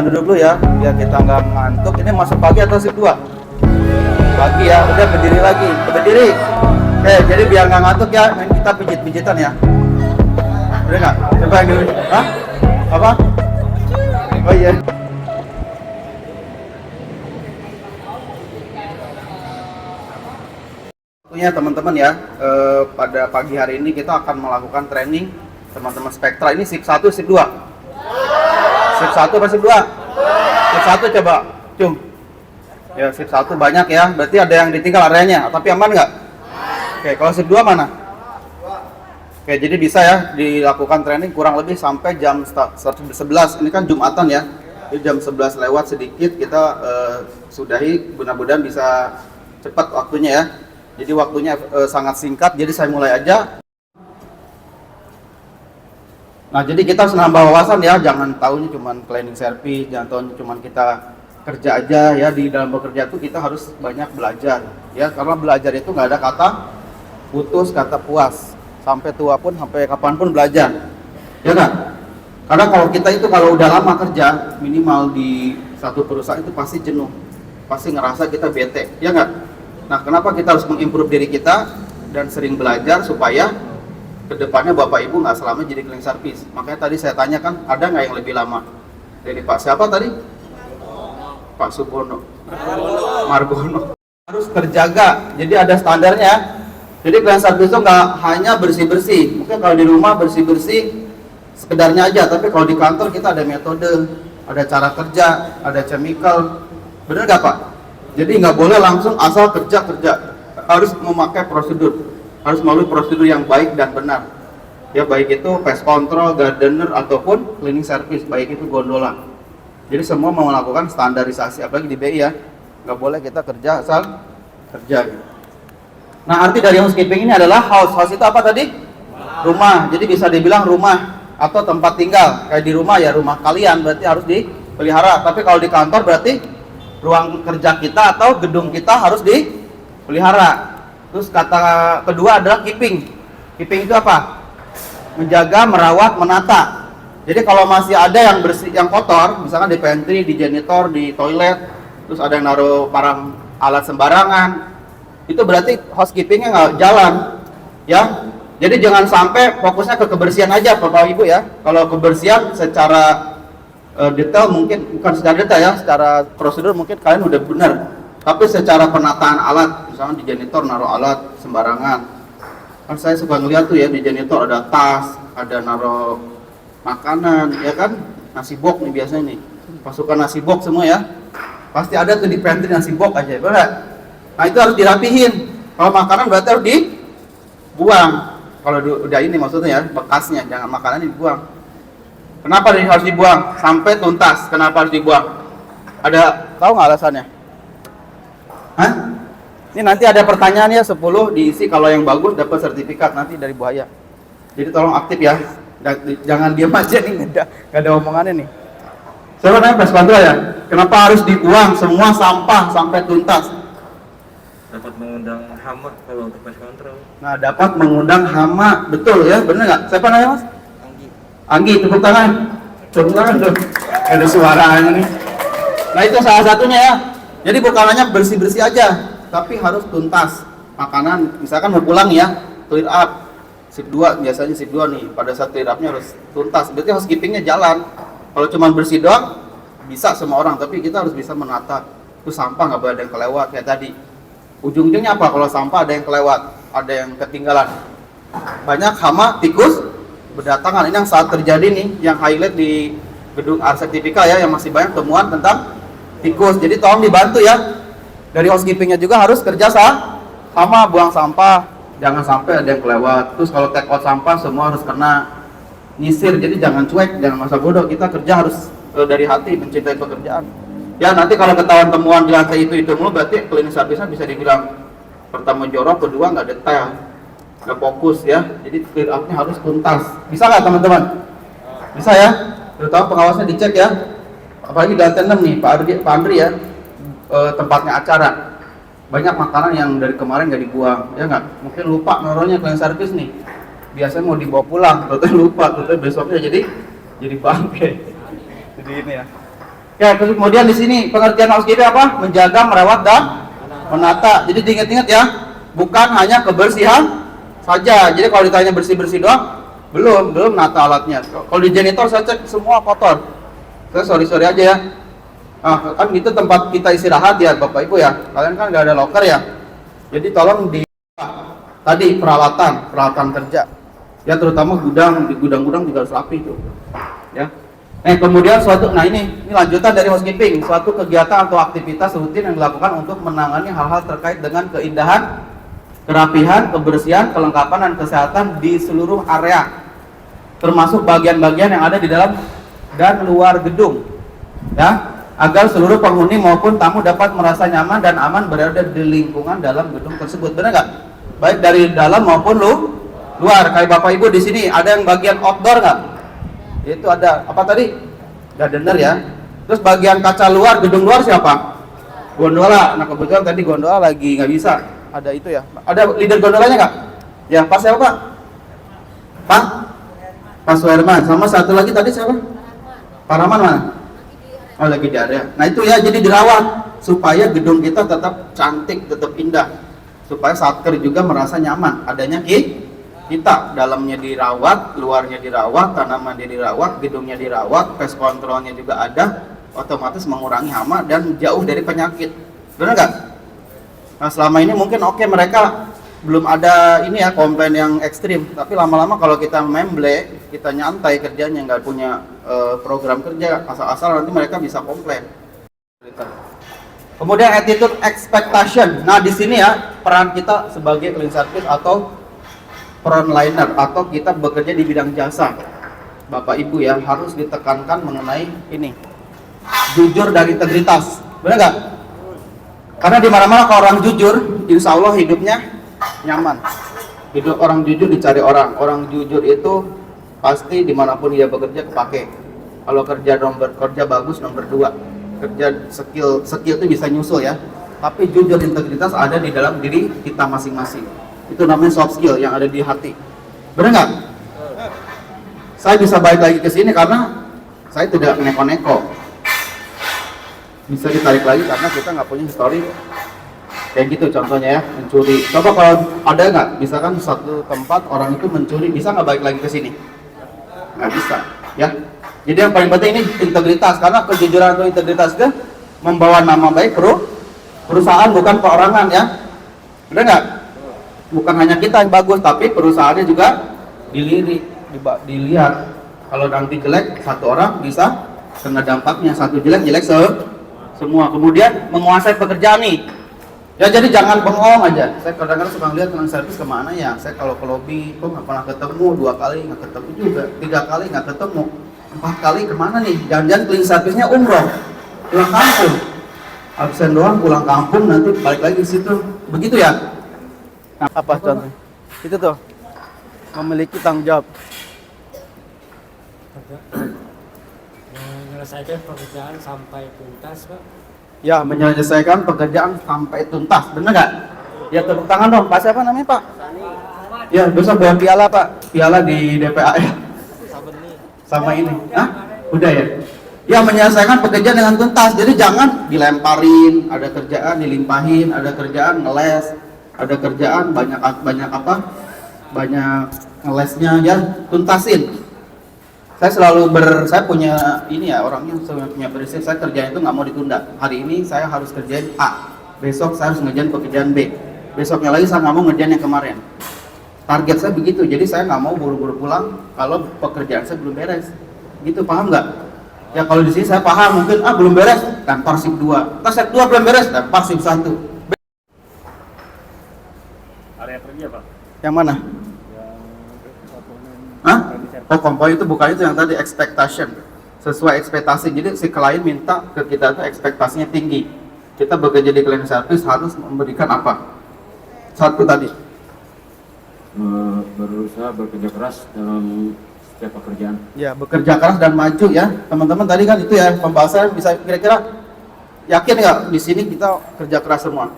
duduk dulu ya, biar kita nggak ngantuk. Ini masuk pagi atau shift 2? Pagi ya, udah berdiri lagi. Berdiri. Oke, jadi biar nggak ngantuk ya, main kita pijit-pijitan ya. Udah nggak? Coba yang dulu. Hah? Apa? Oh iya. Tentunya teman-teman ya, pada pagi hari ini kita akan melakukan training teman-teman Spektra. Ini shift 1, shift 2. Shift 1 apa shift 2? Shift 1 coba, cum. Ya, shift 1 banyak ya, berarti ada yang ditinggal areanya, tapi aman nggak? Oke, kalau shift 2 mana? Oke, jadi bisa ya dilakukan training kurang lebih sampai jam 11. Ini kan Jumatan ya, jadi jam 11 lewat sedikit kita sudahi, mudah-mudahan bisa cepat waktunya ya. Jadi waktunya sangat singkat, jadi saya mulai aja. Nah, jadi kita harus nambah wawasan ya, jangan tahunya cuma cleaning service, jangan tahunya cuma kita kerja aja ya. Di dalam bekerja itu kita harus banyak belajar ya, karena belajar itu nggak ada kata putus, kata puas. Sampai tua pun, sampai kapanpun belajar ya kan? Karena kalau kita itu kalau udah lama kerja, minimal di satu perusahaan itu pasti jenuh, pasti ngerasa kita bete ya nggak? Nah, kenapa kita harus mengimprove diri kita dan sering belajar supaya kedepannya Bapak Ibu nggak selamanya jadi cleaning service. Makanya tadi saya tanyakan, ada nggak yang lebih lama? Dari Pak siapa tadi? Pak Subono. Margono. Harus terjaga, jadi ada standarnya. Jadi cleaning service itu nggak hanya bersih-bersih. Mungkin kalau di rumah bersih-bersih sekedarnya aja, tapi kalau di kantor kita ada metode, ada cara kerja, ada chemical. Bener nggak Pak? Jadi nggak boleh langsung asal kerja, harus memakai prosedur, harus melalui prosedur yang baik dan benar. Ya, baik itu pest control, gardener ataupun cleaning service, baik itu gondola. Jadi semua mau melakukan standarisasi, apalagi di BI ya, nggak boleh kita kerja asal kerja. Nah, arti dari housekeeping ini adalah house itu apa tadi? Rumah. Jadi bisa dibilang rumah atau tempat tinggal. Kayak di rumah ya rumah kalian, berarti harus dipelihara. Tapi kalau di kantor berarti ruang kerja kita atau gedung kita harus dipelihara. Terus kata kedua adalah keeping. Keeping itu apa? Menjaga, merawat, menata. Jadi kalau masih ada yang bersih, yang kotor, misalkan di pantry, di janitor, di toilet, terus ada yang naruh barang alat sembarangan, itu berarti housekeepingnya nggak jalan, ya. Jadi jangan sampai fokusnya ke kebersihan aja, Bapak Ibu ya. Kalau kebersihan secara detail mungkin bukan secara detail ya, secara prosedur mungkin kalian udah benar, tapi secara penataan alat, misalnya di janitor naruh alat sembarangan, kan saya suka ngeliat tuh ya, di janitor ada tas, ada naruh makanan ya kan, nasi box nih biasanya nih, pasukan nasi box semua ya, pasti ada tuh di pantry nasi box aja, benar? Nah, itu harus dirapihin. Kalau makanan berarti harus dibuang, kalau udah ini maksudnya ya, bekasnya, jangan makanan dibuang. Kenapa harus dibuang? Sampai tuntas. Kenapa harus dibuang? Ada tahu nggak alasannya? Hah? Ini nanti ada pertanyaannya 10 diisi, kalau yang bagus dapat sertifikat nanti dari Buaya. Jadi tolong aktif ya. Jangan diam aja nih, nggak ada omongannya nih. Siapa namanya pest control ya? Kenapa harus dibuang semua sampah sampai tuntas? Dapat mengundang hama kalau untuk pest control. Nah, dapat mengundang hama, betul ya, benar nggak? Siapa namanya Mas? Anggi, tepuk tangan. Tepuk tangan tuh. Ada suaranya nih. Nah, itu salah satunya ya. Jadi bukan hanya bersih-bersih aja, tapi harus tuntas. Makanan, misalkan mau pulang ya, clear up. Shift 2, biasanya shift 2 nih. Pada saat clear up-nya harus tuntas. Berarti housekeeping-nya jalan. Kalau cuma bersih doang, bisa semua orang. Tapi kita harus bisa menata. Itu sampah nggak boleh ada yang kelewat kayak tadi. Ujung-ujungnya apa? Kalau sampah ada yang kelewat, ada yang ketinggalan. Banyak hama, tikus berdatangan. Ini yang saat terjadi nih, yang highlight di gedung Arsektifika ya, yang masih banyak temuan tentang tikus. Jadi tolong dibantu ya. Dari housekeepingnya juga harus kerja sama, buang sampah, jangan sampai ada yang kelewat. Terus kalau take out sampah semua harus kena, nyisir. Jadi jangan cuek, jangan masa bodoh. Kita kerja harus dari hati, mencintai pekerjaan. Ya, nanti kalau ketahuan temuan di lantai itu mulu, berarti cleaning service-nya bisa dibilang pertama jorok, kedua nggak detail, nggak fokus ya. Jadi clear up-nya harus tuntas. Bisa nggak teman-teman? Bisa ya. Terutama pengawasnya dicek ya. Apalagi di lantai 6 nih, Pak Andri ya, tempatnya acara. Banyak makanan yang dari kemarin nggak dibuang, ya nggak? Mungkin lupa naruhnya cleaning service nih. Biasanya mau dibawa pulang, ternyata lupa, ternyata besoknya jadi bangke. Jadi ini ya. Ya, kemudian di sini pengertian housekeeping apa? Menjaga, merawat dan menata. Jadi diingat-ingat ya, bukan hanya kebersihan saja. Jadi kalau ditanya bersih-bersih doang, belum nata alatnya. Kalau di janitor saya cek semua kotor. Saya sorry aja ya. Kan itu tempat kita istirahat ya, Bapak Ibu ya. Kalian kan nggak ada locker ya. Jadi tolong di tadi peralatan kerja. Ya terutama gudang, di gudang-gudang juga harus rapi itu. Ya. Kemudian ini lanjutan dari housekeeping, suatu kegiatan atau aktivitas rutin yang dilakukan untuk menangani hal-hal terkait dengan keindahan, kerapihan, kebersihan, kelengkapan dan kesehatan di seluruh area, termasuk bagian-bagian yang ada di dalam dan luar gedung, ya, agar seluruh penghuni maupun tamu dapat merasa nyaman dan aman berada di lingkungan dalam gedung tersebut. Benar nggak? Baik dari dalam maupun luar. Kayak Bapak Ibu di sini ada yang bagian outdoor nggak? Itu ada apa tadi? Gardener ya. Terus bagian kaca luar, gedung luar siapa? Gondola. Nah kebetulan tadi gondola lagi nggak bisa. Ada itu ya. Ada leader gondolanya nggak? Ya, Pak siapa Pak? Pak Suherman. Sama satu lagi tadi siapa? Pak Rahman mana? Oh lagi di area. Nah itu ya, jadi dirawat supaya gedung kita tetap cantik, tetap indah. Supaya satker juga merasa nyaman. Adanya kita dalamnya dirawat, luarnya dirawat, tanamannya dirawat, gedungnya dirawat, pest controlnya juga ada, otomatis mengurangi hama dan jauh dari penyakit. Benar nggak? Nah selama ini mungkin mereka belum ada ini ya komplain yang ekstrim, tapi lama-lama kalau kita memble, kita nyantai kerjanya, nggak punya program kerja, asal-asal nanti mereka bisa komplain. Kemudian attitude expectation. Nah di sini ya peran kita sebagai clean service atau frontliner atau kita bekerja di bidang jasa, Bapak Ibu ya, harus ditekankan mengenai ini, jujur dan integritas. Benar nggak? Karena di mana-mana kalau orang jujur, insya Allah hidupnya nyaman. Hidup orang jujur dicari orang. Orang jujur itu pasti dimanapun dia bekerja kepake. Kalau kerja bagus nomor 2. Kerja skill itu bisa nyusul ya. Tapi jujur integritas ada di dalam diri kita masing-masing. Itu namanya soft skill yang ada di hati. Benar nggak? Saya bisa balik lagi ke sini karena saya tidak neko-neko. Bisa ditarik lagi karena kita nggak punya histori kayak gitu contohnya ya, mencuri. Coba kalau ada nggak, misalkan satu tempat orang itu mencuri, bisa nggak balik lagi ke sini? Nggak bisa, ya. Jadi yang paling penting ini integritas, karena kejujuran atau integritas itu membawa nama baik perusahaan, bukan perorangan ya. Benar nggak? Bukan hanya kita yang bagus, tapi perusahaannya juga dilihat. Kalau nanti jelek, satu orang bisa kena dampaknya, satu jelek semua. Kemudian menguasai pekerjaan nih. Ya jadi jangan bengong aja. Saya kadang-kadang suka lihat cleaning service kemana ya. Saya kalau ke lobby, kok nggak pernah ketemu, 2 kali nggak ketemu juga, 3 kali nggak ketemu, 4 kali kemana nih? Jangan-jangan cleaning service-nya umroh, pulang kampung, absen doang, pulang kampung, nanti balik lagi ke situ. Begitu ya? Nah, apa contoh? Itu tuh memiliki tanggung jawab. Menyelesaikan pekerjaan sampai tuntas, Pak. Ya, menyelesaikan pekerjaan sampai tuntas, benar nggak? Ya tepuk tangan dong, Pak siapa namanya Pak? Ya, besok bawa piala Pak, piala di DPA ya. Sama ini, udah ya? Ya, menyelesaikan pekerjaan dengan tuntas, jadi jangan dilemparin, ada kerjaan dilimpahin, ada kerjaan ngeles, ada kerjaan banyak ngelesnya ya, tuntasin. Saya punya ini ya, orangnya punya prinsip, saya kerjaan itu nggak mau ditunda. Hari ini saya harus kerjain A, besok saya harus ngerjain pekerjaan B, besoknya lagi saya nggak mau ngerjain yang kemarin. Target saya begitu, jadi saya nggak mau buru-buru pulang kalau pekerjaan saya belum beres. Gitu, paham nggak? Ya kalau di sini saya paham, mungkin belum beres, lempar shift 2, shift 2 belum beres, lempar shift 1. Area kerja, Pak. Yang mana? Oh, komponen itu bukan itu yang tadi, expectation. Sesuai ekspektasi. Jadi si klien minta ke kita tuh ekspektasinya tinggi. Kita bekerja di cleaning service harus memberikan apa? Satu tadi. Berusaha bekerja keras dalam setiap pekerjaan. Ya, bekerja keras dan maju ya. Teman-teman tadi kan itu ya pembahasan, bisa kira-kira yakin nggak di sini kita kerja keras semua?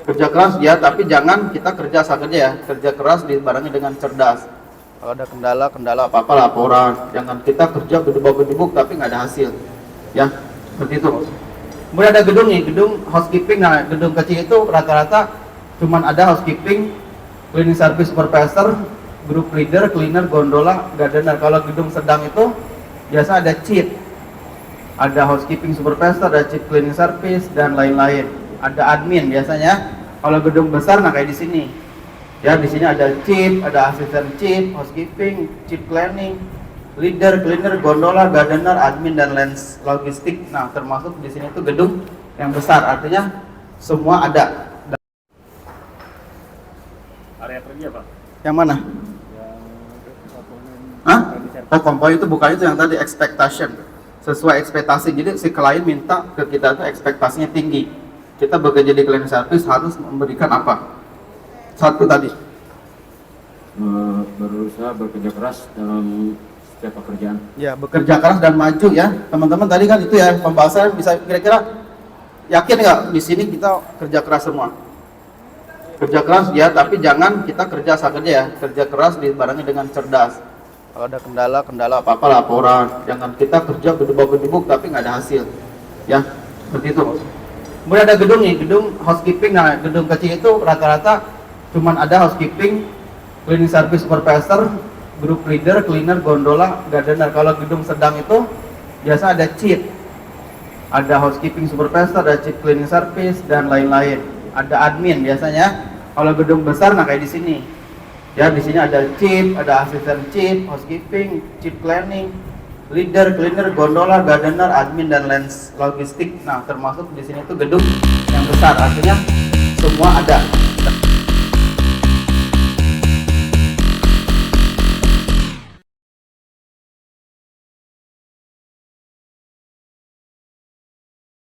Kerja keras ya, tapi jangan kita kerja asal kerja ya. Kerja keras dibarengi dengan cerdas. Kalau ada kendala apa-apa laporan. Jangan kita kerja gedebuk-gedebuk tapi nggak ada hasil. Ya, seperti itu. Kemudian ada gedung nih, gedung housekeeping. Nah, gedung kecil itu rata-rata cuman ada housekeeping, cleaning service supervisor, group leader, cleaner, gondola, gardener. Kalau gedung sedang itu biasa ada chief, ada housekeeping supervisor, ada chief cleaning service dan lain-lain. Ada admin biasanya. Kalau gedung besar, nah kayak di sini. Ya, di sini ada chief, ada asisten chief, housekeeping, chief cleaning, leader, cleaner, gondola, gardener, admin dan logistik. Nah, termasuk di sini itu gedung yang besar, artinya semua ada. Area kerja Pak? Yang mana? Yang komponen Hah? cleaning service. Oh, komponen itu bukan itu yang tadi expectation. Sesuai ekspektasi. Jadi si klien minta ke kita itu ekspektasinya tinggi. Kita bekerja di cleaning service harus memberikan apa? Satu tadi. Berusaha bekerja keras dalam setiap pekerjaan. Ya, bekerja keras dan maju ya. Teman-teman tadi kan itu ya pembahasan, bisa kira-kira yakin nggak di sini kita kerja keras semua? Kerja keras ya, tapi jangan kita kerja asal kerja ya. Kerja keras dibarengi dengan cerdas. Kalau ada kendala apa-apa laporan. Jangan kita kerja gedebuk-gedebuk tapi nggak ada hasil. Ya, seperti itu. Kemudian ada gedung nih, gedung housekeeping. Nah, gedung kecil itu rata-rata cuman ada housekeeping, cleaning service supervisor, group leader, cleaner, gondola, gardener. Kalau gedung sedang itu biasa ada chief, ada housekeeping supervisor, ada chief cleaning service dan lain-lain. Ada admin biasanya. Kalau gedung besar, nah kayak di sini. Ya, di sini ada chief, ada asisten chief, housekeeping, chief cleaning, leader, cleaner, gondola, gardener, admin dan logistik. Nah, termasuk di sini itu gedung yang besar, artinya semua ada.